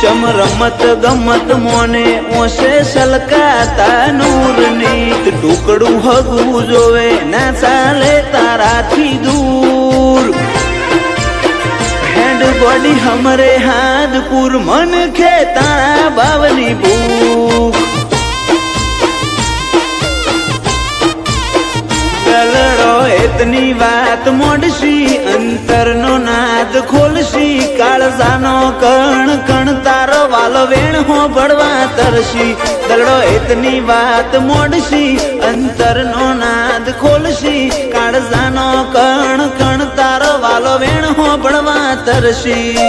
ચમ રમત ગમત મોને ઓશે સલકાતા નૂરની ટુકડું હગવું જોવે ના ચાલે તારાથી દૂર હેડ બોડી હમરે હાદપુર મન ખે તારા બાવની ભૂખ દલડો એતની વાત મોડશી અંતરનો નાદ ખોલશી કાળજાનો કણ કણ તારો વાલો વેણ હો બળવા તરશી દલડો એતની વાત મોડશી અંતરનો નાદ ખોલશી કાળજાનો કણ કણ તારો વાલો વેણ હો બળવા તરશી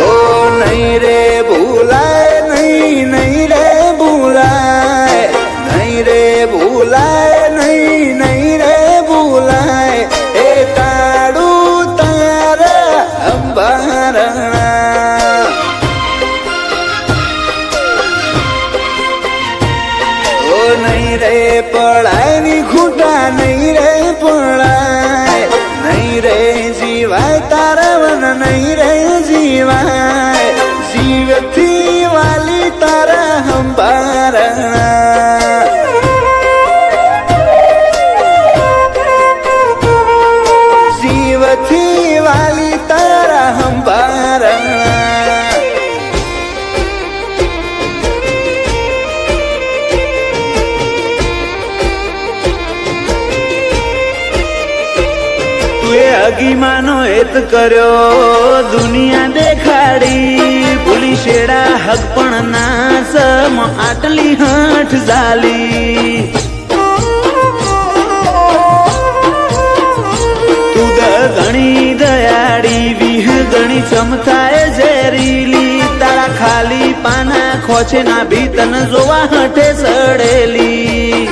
ઓ નહીં રે ભૂલાય નહીં નહીં રે ભૂલાય નહીં રે ભૂલાય નહીં નહીં રે ભૂલાય એ કાળું તારા અંબારણા ઓ નહીં રે પડાય ની ખૂટા નહીં રે પડાય નહીં રે જીવાય તારા વન નહીં રે જીવાય જીવથી વાલી તારા હંબારણા જીવથી વાલી તારા હંબારણા તુએ અગીમાનો હેત કર્યો દુનિયા દેખાડી ભૂલી શેડા હક પણ નાસ આટલી હઠ ઝાલી તું ઘણી દયાળી વિહ ઘણી ચમથાય ઝેરીલી તારા ખાલી પાના ખોચે ના ભી તન જોવા હઠે સડેલી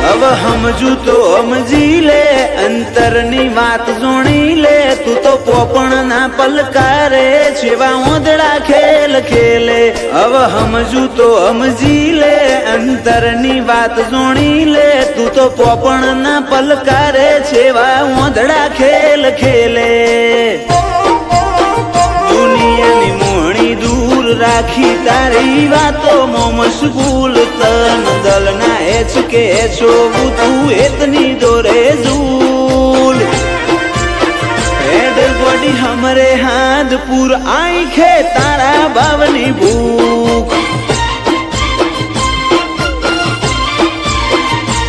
હવે સમજુ તો સમજી લે અંતરની વાત જોણી લે તું તો પોપણ ના પલકારે છેવા ઓદડા ખેલ ખેલે હવે સમજુ તો સમજી લે અંતરની વાત જોણી લે તું તો પોપણ ના પલકારે છેવા ઓદડા ખેલ ખેલે દુનિયાની મોહણી દૂર રાખી તારી વાતો મો મશગુલ તન દલ ના એચ કે છોવું તું એતની દોરે ઝૂલ હેડ બોડી હમરે હાદપુર આંખે તારા બાવની ભૂખ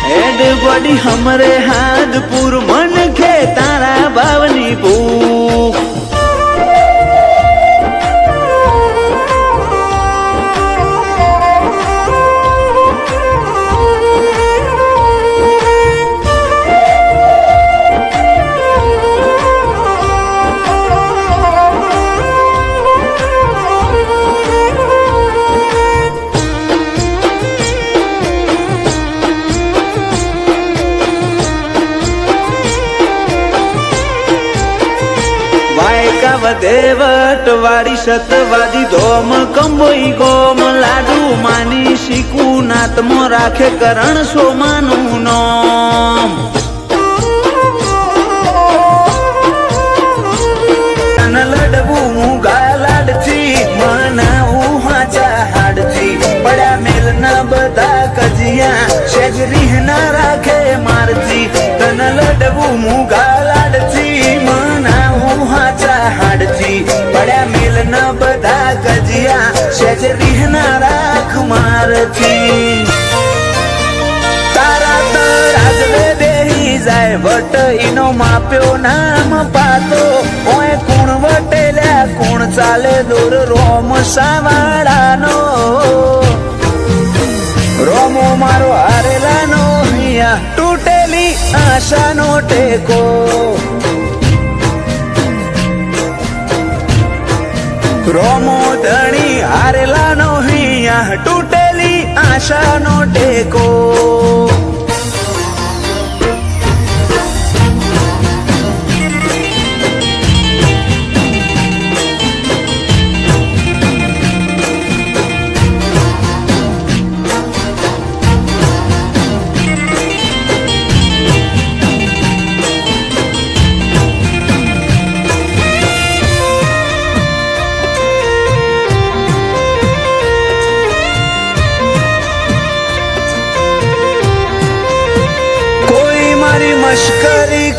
હેડ બોડી હમરે હાદપુર મન ખે તારા બાવની ભૂખ દેવટ વાળી સતવાદી ધોમ કંબોઈ ગોમ લાડુ માની શીકું નાતમો રાખે કરણ સોમાનું નોમ તન લડવું મૂગા લાડથી મનાવું હાચા હાડથી પડ્યા મેલ ના બધા કજિયા શેગરી ના રાખે મારથી તન લડવું મૂગા લાડથી મનાવું હાચા હાડથી પડ્યા મેલ ના બધા ગજિયા શેજરી ના રાખ મારથી તારા તરાજવે બેહી જાય વટ ઈનો માપ્યો નામ પાતો ઓય કુણ વટેલ્યા કુણ ચાલે દોર રોમ સાવાડાનો રોમો મારો હારેલાનો હિયા તૂટેલી આશાનો ટેકો રોમો ધણી હારેલાનો હિયા તૂટેલી આશાનો ટેકો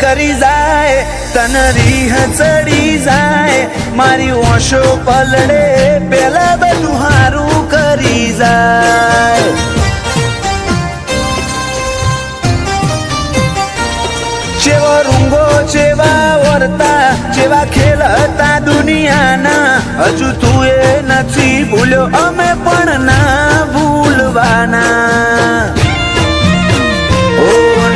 કરી જાય તન રીહ ચડી જાય મારી ઓશો પલડે પેલા બધું હારું કરી જાય જેવો રૂંગો જેવા વર્તા જેવા ખેલતા દુનિયાના હજુ તું એ નથી ભૂલ્યો અમે પણ ના ભૂલવાના ઓ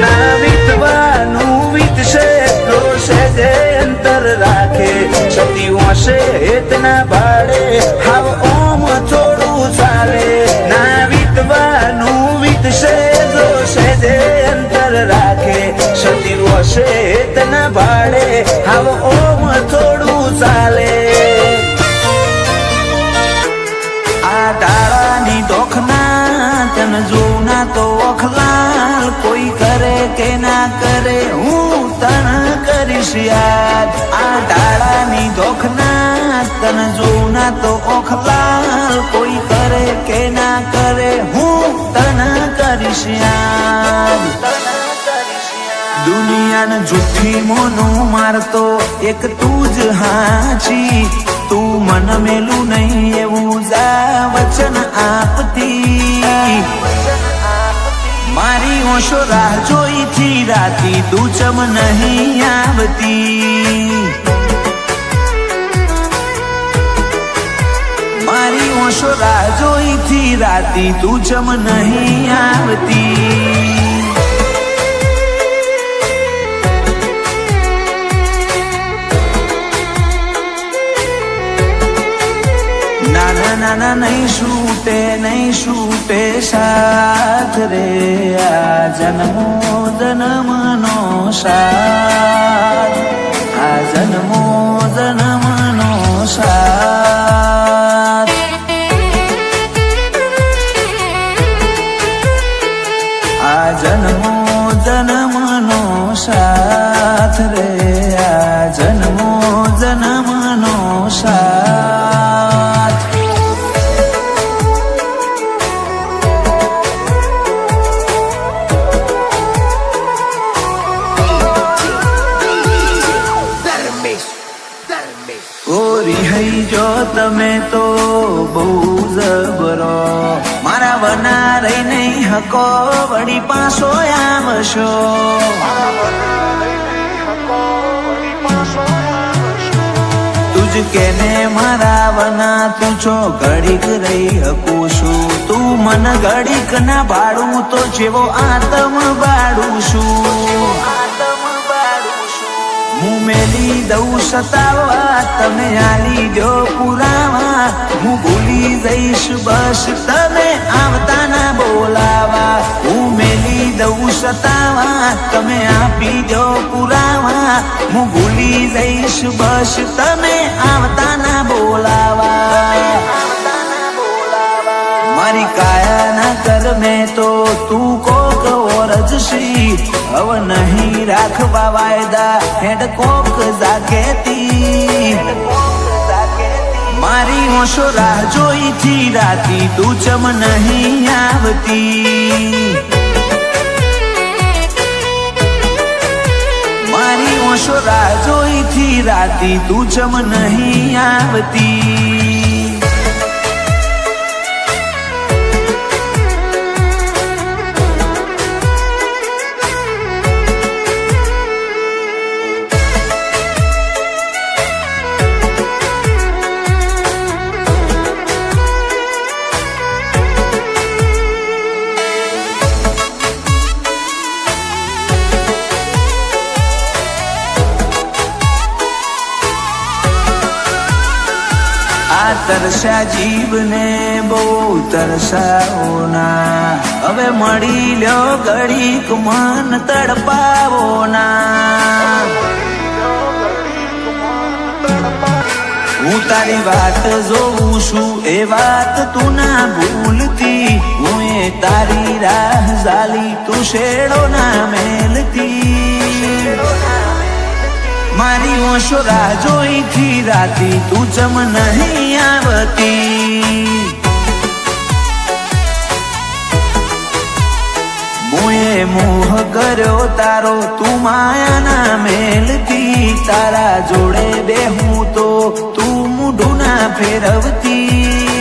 ના વીતવાનું વીતશે રોશે જે અંતર રાખે સતી હોશે હેતના ભાડે હાવ ઓમ થોડું ચાલે ના વીતવાનું વીતશે રોશે જે અંતર રાખે સતી હોશે હેતના ભાડે હાવ ઓમ થોડું ચાલે આ ડાળાની દોખના તન જોના તો ઓખલાલ કોઈ કરે કે ના કરે હું તન કરીશ યાદ આ ડાળાની દોખના તન જોના તો ઓખલાલ કોઈ કરે કે ના કરે હું તન કરીશ યાદ દુનિયાને જુઠ્ઠી મોનું મારતો એક તું જ હાચી તું મન મેલું નહીં એવું જા વચન આપતી મારી ઓશો રાહ જોઈ થી રાતી તું ચમ નહીં આવતી મારી ઓશો રાહ જોઈ થી રાતી તું ચમ નહીં આવતી નાના નહીં છૂટે સાથ રે આ જન્મો જન્મનો સાથ આ જન્મો જન્મનો સાથ આ જન્મો જન્મનો સાથ રે આ જન્મો જન્મનો સાથ ગોરી હઈ જો તમે તો બહુ જબરો મારા વના રહી નહીં હકો વળી પાછો આવશો તુજ કેને મારા વના તું છો ઘડીક રહી હકું છું તું મન ઘડીક ના ભાડું તો જેવો આતમ બાળું છું હું મેલી દઉં સતાવા તમે આલી દો પુરાવા હું ભૂલી જઈશ બસ તમે આવતા ના બોલાવા હું મેલી દઉં સતાવા તમે આપી દો પુરાવા હું ભૂલી જઈશ બસ તમે આવતા ના બોલાવા મારી કાયા ના કર મેં તો તું કોક ઓરજશી હવે નહીં રાખવા વાયદા હેડ કોક જાગેતી મારી ઓશો રાહ જોઈ થી રાતી તું ચમ નહીં આવતી મારી ઓશો રાહ જોઈ થી રાતી તું ચમ નહીં આવતી તરસ્યા જીવને બહુ તરસાવો ના હવે મળી લ્યો ઘડીક મન તડપાવો ના હું તારી વાત જોઉં છું એ વાત તું ના ભૂલતી હું એ તારી રાહ ઝાલી તું શેડો ના મેલતી મારી ઓશો રાહ જોઈ થી રાતી તું ચમ નહીં આવતી મોએ મોહ કર્યો તારો તું માયાના મેલથી તારા જોડે બેહું તો તું મૂઢું ના ફેરવતી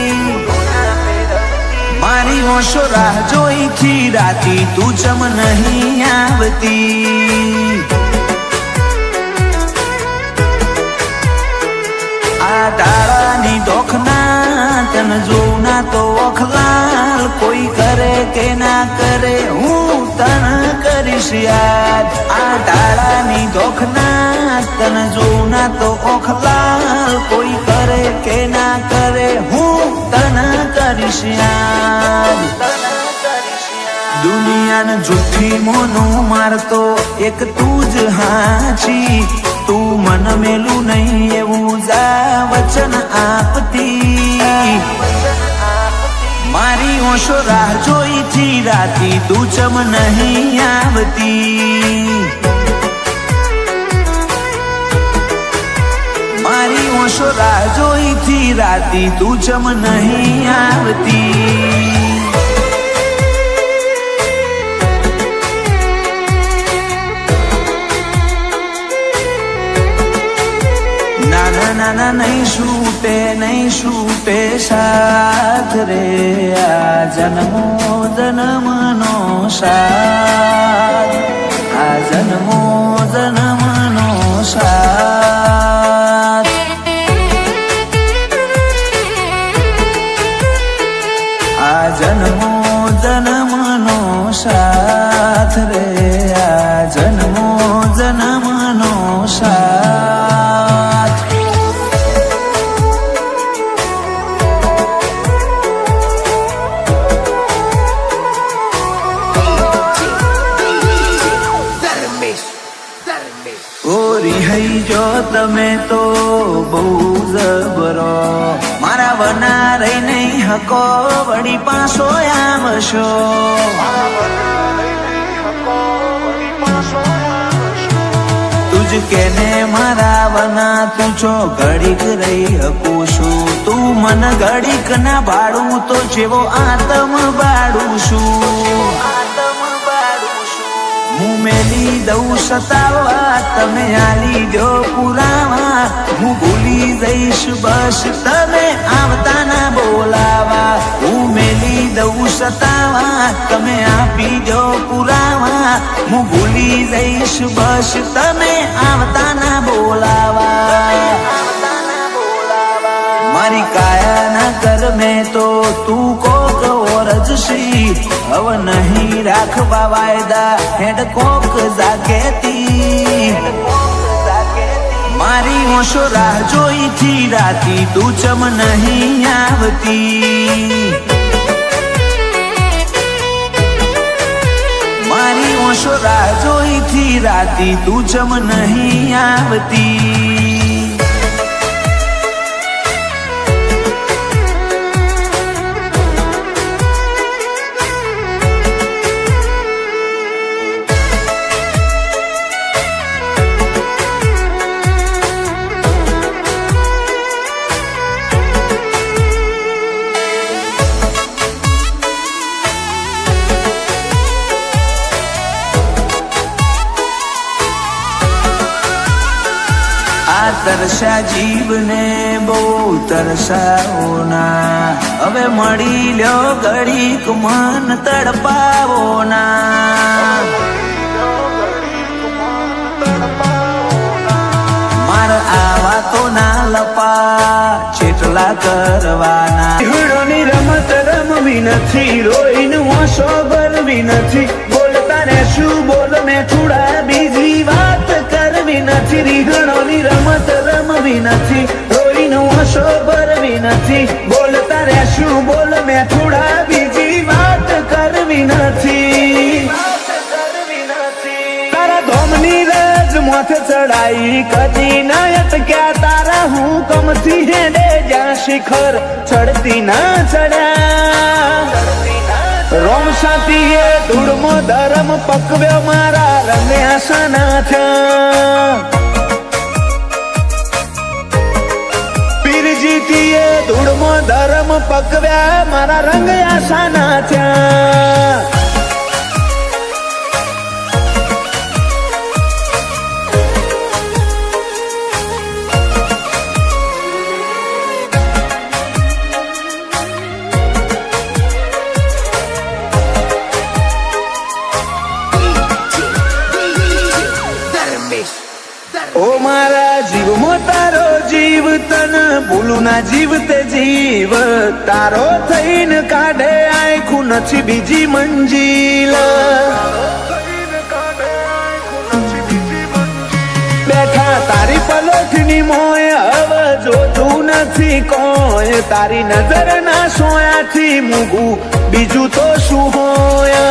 મારી ઓશો રાહ જોઈથી રાતી તું ચમ નહીં આવતી આ તારાની દોખના તન જોઉં ના તો ઓખલાલ કોઈ કરે કે ના કરે હું તન કરીશ યાદ આ તારાની દોખના તન જોઉં ના તો ઓખલાલ કોઈ કરે કે ના કરે હું તન કરીશ યાદ દુનિયાને જુઠ્ઠી મોનો મારતો એક તું જ હાચી તું મન મેલું નહીં એવું જા વચન આપતી મારી ઓશો રાહ જોઈથી રાતી તું ચમ નહીં આવતી મારી ઓશો રાહ જોઈથી રાતી તું ચમ નહીં આવતી નાના નહીં છૂટે સાથ રે આ જન્મો જન્મનો સાથ આ જન્મો જન્મનો સાથ આ જન્મો જન્મનો સાથ રે આ જન્મો જન્મનો સાથ જો તમે તો બહુ જબરો મારા વના રહી નહીં હકો વળી પાછો આવશો તુજ કેને મારા વના તું છો ઘડીક રહી હકું છું તું મન ઘડીક ના ભાડું તો જેવો આતમ બાળું છું હું મેલી દઉં સતાવા તમે આલી દો પુરાવા હું ભૂલી જઈશ બસ તમે આવતા ના બોલાવા હું મેલી દઉં સતાવા તમે આપી દો પુરાવા હું ભૂલી જઈશ બસ તમે આવતા ના બોલાવા મારી કાયા ના કર મેં તો તું કોક ઓરજશી હવે નહીં રાખવા વાયદા હેડ કોક જાગેતી મારી ઓશો રાહ જોઈથી રાતી તું ચમ નહીં આવતી મારી ઓશો રાહ જોઈથી રાતી તું ચમ નહીં આવતી તરસા જીવને બહુ તરસાવો ના હવે મળી લ્યો ઘડીક મન તડપાવો ના માર આવા તો ના લપા જેટલા કરવાના હીરોની રમત રમવી નથી રોઈને વાંસો ભરવી નથી બોલતા ને શું બોલ મેં થોડા બીજી વાત કરવી નથી રીહણોની રમત રમવી નથી રોઈને વાંસો ભરવી નથી બોલતા રે શું બોલ મેં થોડા બીજી વાત કરવી નથી તારા ધોમની રજ માથે ચડાઈ કદી ના અટક્યા તારા હુકમથી હેડે જ્યાં શિખર ચડતી ના ચડ્યા રોમ સાતીએ ધૂળમો ધરમ પકવ્યો મારા રમ્યા સના થયા પીરજીતીએ ધૂળમો ધરમ પકવ્યા મારા રંગ આશાના થયા ઓ મારા જીવમાં તારો જીવ તન ભૂલું ના જીવ તે જીવ તારો થઈને કાઢે આખું નથી બીજી મંજિલ બેઠા તારી પલોઠની મોય હવે જોતું નથી કોઈ તારી નજર ના સોયાથી મૂગું બીજું તો શું હોય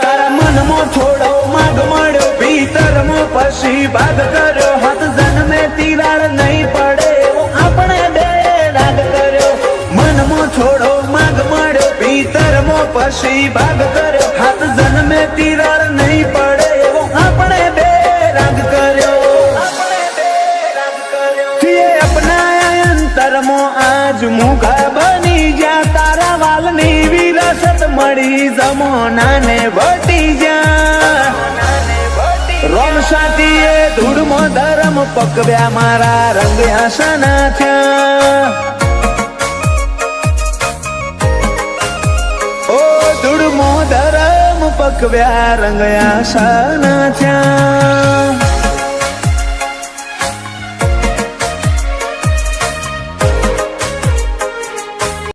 તારા મનમાં થોડો માગ મળ્યો ભીતરમાં પછી ભાગ કર્યો હાથ જન્મે તિરાડ નહીં પડે એવો આપણે બે રાગ કર્યો મનમાં થોડો માગ મળ્યો ભીતરમાં પછી ભાગ કર્યો હાથ જન્મે તિરાડ નહીં પડે એવો આપણે બે રાગ કર્યો તુએ અપનાયા અંતરમાં આજ મુઘા બની જા તારા વાલની વિરાસત મળી જમોનાને વટી જા રોમ સાટીએ ધૂળમાં ધરમ પકવ્યા મારા રંગ આશાના થયા ઓ ધૂળમાં ધરમ પકવ્યા રંગ આશાના થયા